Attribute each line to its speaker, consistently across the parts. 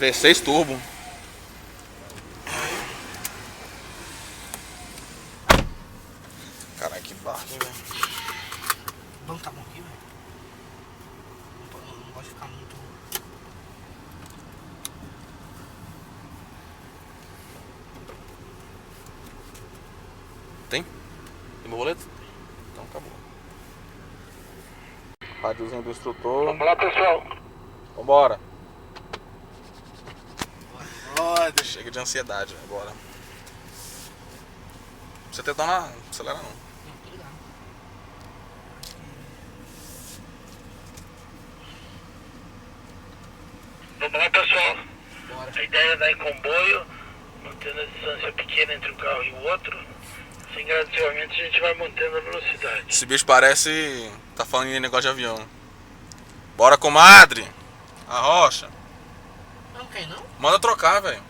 Speaker 1: V6 turbo. Caralho, que barco, hein, velho.
Speaker 2: O banco tá bom aqui, velho. Não pode ficar muito.
Speaker 1: Tem? Tem borboleta? Então acabou. Rádiozinho do instrutor.
Speaker 3: Vamos lá, pessoal.
Speaker 1: Vambora.
Speaker 2: Roda.
Speaker 1: Chega de ansiedade, agora. Você tentar não acelerar não.
Speaker 2: Tô ligado.
Speaker 3: Vamos lá, pessoal.
Speaker 2: Bora.
Speaker 3: A ideia é dar em comboio, mantendo a distância pequena entre um carro e o outro. Assim, gradativamente, a gente vai mantendo a velocidade.
Speaker 1: Esse bicho parece... tá falando em negócio de avião. Bora, comadre! A rocha.
Speaker 2: Não quer não?
Speaker 1: Manda trocar, velho.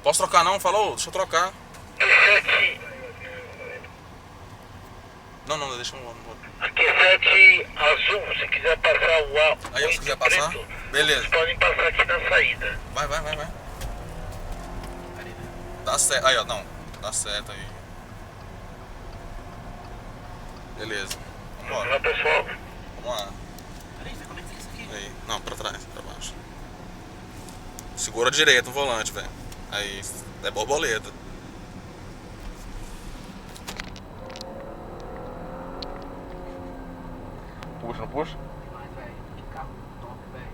Speaker 1: Posso trocar não? Falou? Deixa eu trocar.
Speaker 3: Q7,
Speaker 1: Não, deixa eu...
Speaker 3: a Q7 azul, se quiser passar o A.
Speaker 1: Aí, se quiser passar?
Speaker 3: Preto,
Speaker 1: Beleza.
Speaker 3: vocês podem passar aqui na saída.
Speaker 1: Vai. Dá certo. Aí, ó, não. Dá certo aí. Beleza.
Speaker 3: Vamos
Speaker 1: Vambora.
Speaker 3: lá, pessoal.
Speaker 1: Vamos lá.
Speaker 2: Peraí, como é que é isso aqui?
Speaker 1: Aí. Não, pra trás, pra baixo. Segura direito no volante, velho. Aí, é borboleta. Puxa, não puxa?
Speaker 2: Demais, velho. Que carro top, velho.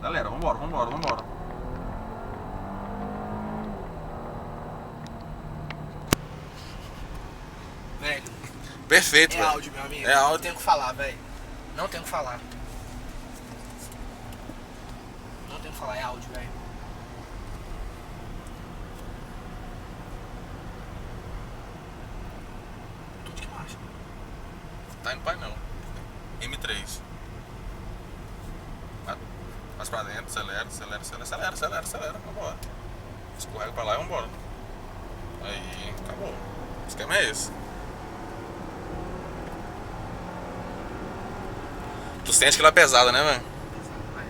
Speaker 1: Galera, vambora.
Speaker 2: Velho,
Speaker 1: Perfeito,
Speaker 2: é
Speaker 1: velho.
Speaker 2: áudio, meu amigo.
Speaker 1: É áudio.
Speaker 2: Não tenho o que falar, velho. Não tenho o que falar. Não tenho o que falar, é áudio, velho. Tudo que marcha.
Speaker 1: Tá indo pai não. M3. Mais pra dentro, acelera. Vambora. Escorrega pra lá e vambora. Aí, acabou. O esquema é esse. Tu sente que ela é pesada, né, velho?
Speaker 2: Pesado, vai.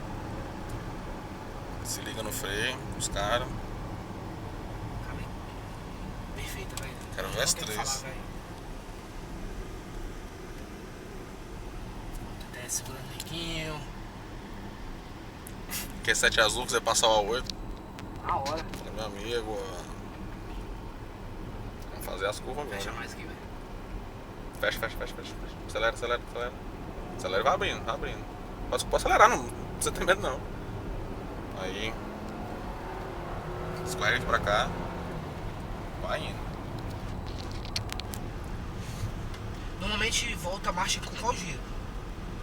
Speaker 1: Se liga no freio, os caras.
Speaker 2: Calma aí. Perfeita, velho.
Speaker 1: Quero ver
Speaker 2: Não
Speaker 1: as
Speaker 2: tenho o que
Speaker 1: três.
Speaker 2: falar, velho. Até segurando o riquinho.
Speaker 1: Q7 azul, quiser passar o A8.
Speaker 2: A hora.
Speaker 1: Meu amigo, ó. Vamos fazer as curvas
Speaker 2: Fecha
Speaker 1: agora.
Speaker 2: mais aqui, velho.
Speaker 1: Fecha. Acelera. Acelera e vai abrindo. Pode acelerar, não precisa ter medo não. Aí. Escorrega aqui pra cá. Vai indo.
Speaker 2: Normalmente volta a marcha com qual giro?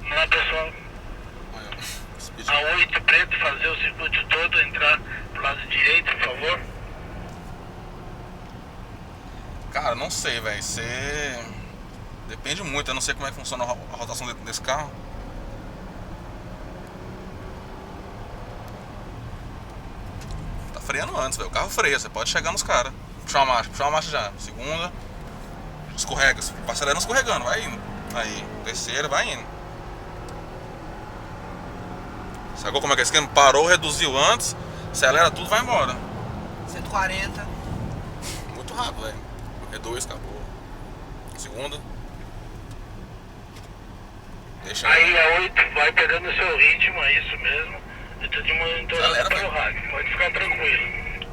Speaker 3: Vamos lá, pessoal.
Speaker 1: Aí, ó. Speed.
Speaker 3: A8 preto, fazer o circuito todo, entrar pro lado direito, por favor.
Speaker 1: Cara, não sei, velho. Você. Depende muito, eu não sei como é que funciona a rotação desse carro. Tá freando antes, velho. O carro freia, você pode chegar nos caras. Puxar uma marcha já. Segunda. Escorrega. Acelerando, escorregando, vai indo. Aí, terceira, vai indo. Sacou como é que é esse esquema? Parou, reduziu antes, acelera tudo, vai embora.
Speaker 2: 140.
Speaker 1: Muito rápido, velho. Reduz, acabou. Segunda. Deixa
Speaker 3: Aí a 8 vai pegando o seu ritmo, é isso mesmo. Eu tô te monitorando
Speaker 1: Acelera,
Speaker 3: pelo
Speaker 1: velho.
Speaker 3: rádio, pode ficar tranquilo.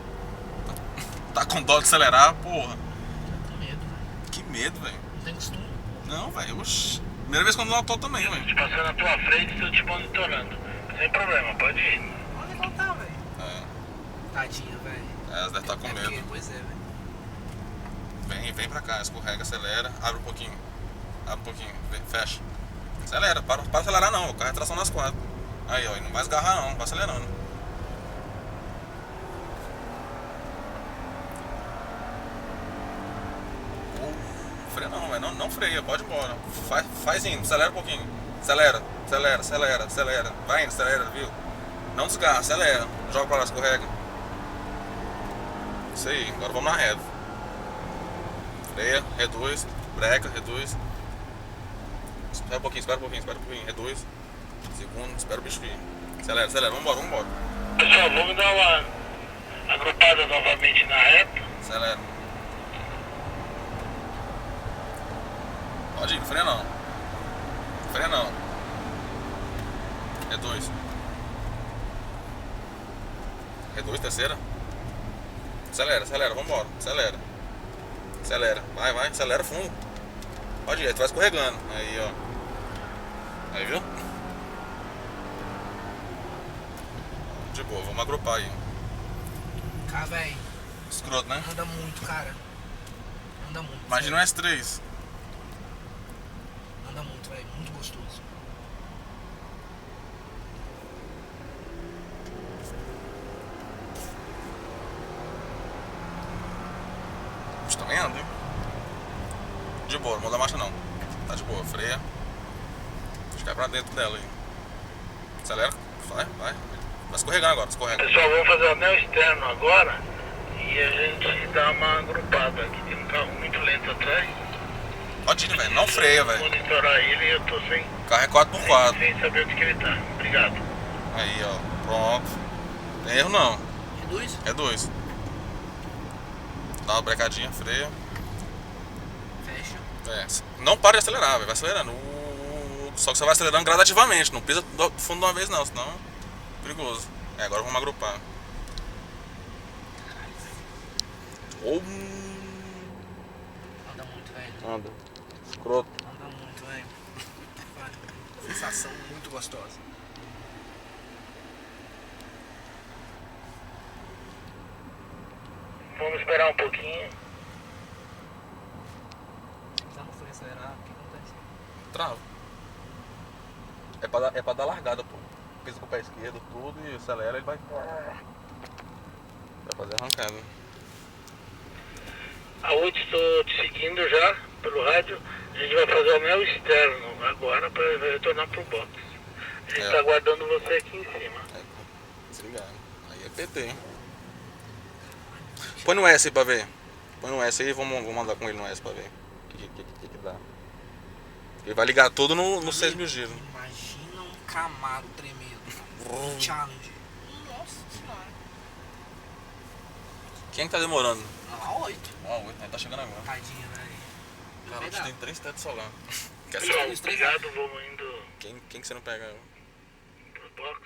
Speaker 1: Tá com dó de acelerar, porra.
Speaker 2: Com medo, velho.
Speaker 1: Que medo, velho.
Speaker 2: Não tem costume.
Speaker 1: Não, velho. Oxi. Primeira vez que eu não tô também, velho.
Speaker 3: Te passando na tua frente, tô te monitorando. Se Sem problema, pode ir.
Speaker 2: Onde que ela tá, velho?
Speaker 1: É,
Speaker 2: Tadinha, velho.
Speaker 1: elas devem estar com
Speaker 2: É porque-
Speaker 1: medo.
Speaker 2: Pois é, velho.
Speaker 1: Vem pra cá, escorrega, acelera, abre um pouquinho. Abre um pouquinho, fecha. Acelera, para acelerar não, o carro é tração nas quatro. Aí, ó, e não vai esgarrar não, vai acelerando. Freia não, velho, não freia, pode ir embora. Faz indo, acelera um pouquinho. Acelera, acelera, acelera, acelera. Vai indo, acelera, viu? Não desgarra, acelera. Joga pra lá, escorrega. Isso aí, agora vamos na reta. Freia, reduz, breca, reduz. Espera um pouquinho, reduz. Segundo, espera o bicho vir. Acelera, acelera, vambora.
Speaker 3: Pessoal, vamos dar uma agrupada novamente na reta.
Speaker 1: Acelera. Pode ir, freia não. Freia não. Reduz. Reduz, terceira. Acelera, vambora. Acelera. Vai, acelera fundo. Pode ir, aí tu vai escorregando. Aí, ó. Aí, viu? De boa, vamos agrupar aí.
Speaker 2: Cara, velho.
Speaker 1: Escroto, né?
Speaker 2: Anda muito, cara. Anda muito.
Speaker 1: Imagina um S3.
Speaker 2: Anda muito, velho. Muito gostoso.
Speaker 1: Você também anda, hein? De boa, não muda a marcha não. Tá de boa, freia. Acho que é pra dentro dela aí. Acelera, vai. Vai escorregando agora, escorrega.
Speaker 3: Pessoal, vamos fazer o anel externo agora e a gente dá uma agrupada. Aqui tem um carro muito lento atrás.
Speaker 1: Pode ir, velho, não freia, velho.
Speaker 3: Monitorar ele e eu tô sem,
Speaker 1: O carro é 4x4.
Speaker 3: sem saber onde que ele tá. Obrigado.
Speaker 1: Aí, ó, pronto. Tem erro não,
Speaker 2: Reduz?
Speaker 1: reduz. Dá uma brecadinha, freia.
Speaker 2: Fecha.
Speaker 1: É, não para de acelerar, velho, vai acelerando. Só que você vai acelerando gradativamente, não pisa do fundo de uma vez não, senão é perigoso. É, agora vamos agrupar.
Speaker 2: Anda muito, velho.
Speaker 1: Anda. Escroto.
Speaker 2: Anda muito, velho. Sensação muito gostosa.
Speaker 3: Vamos esperar um pouquinho.
Speaker 2: Se não for acelerar, o que acontece?
Speaker 1: Trava. É pra dar largada, pô. Pisa com o pé esquerdo, tudo e acelera, ele vai. Vai fazer arrancada.
Speaker 3: A 8 estou te seguindo já pelo rádio. A gente vai fazer o anel externo agora para retornar pro box. A gente
Speaker 1: É.
Speaker 3: tá aguardando você aqui em cima.
Speaker 1: É, desligado. Aí é PT, hein? Põe no S aí pra ver. Põe no S aí e vamos andar com ele no S pra ver. O que dá. Ele vai ligar tudo no 6.000 giros.
Speaker 2: Imagina um Camaro tremendo. Um Challenge. Nossa senhora.
Speaker 1: Quem que tá demorando?
Speaker 2: A 8.
Speaker 1: Ó, o 8, tá chegando agora.
Speaker 2: Tadinha, velho.
Speaker 1: Cara, a gente tem 3 tetos solar. Quer
Speaker 3: Pessoal,
Speaker 1: saber?
Speaker 3: obrigado. Vamos indo
Speaker 1: Quem que você não pega?
Speaker 3: pro box.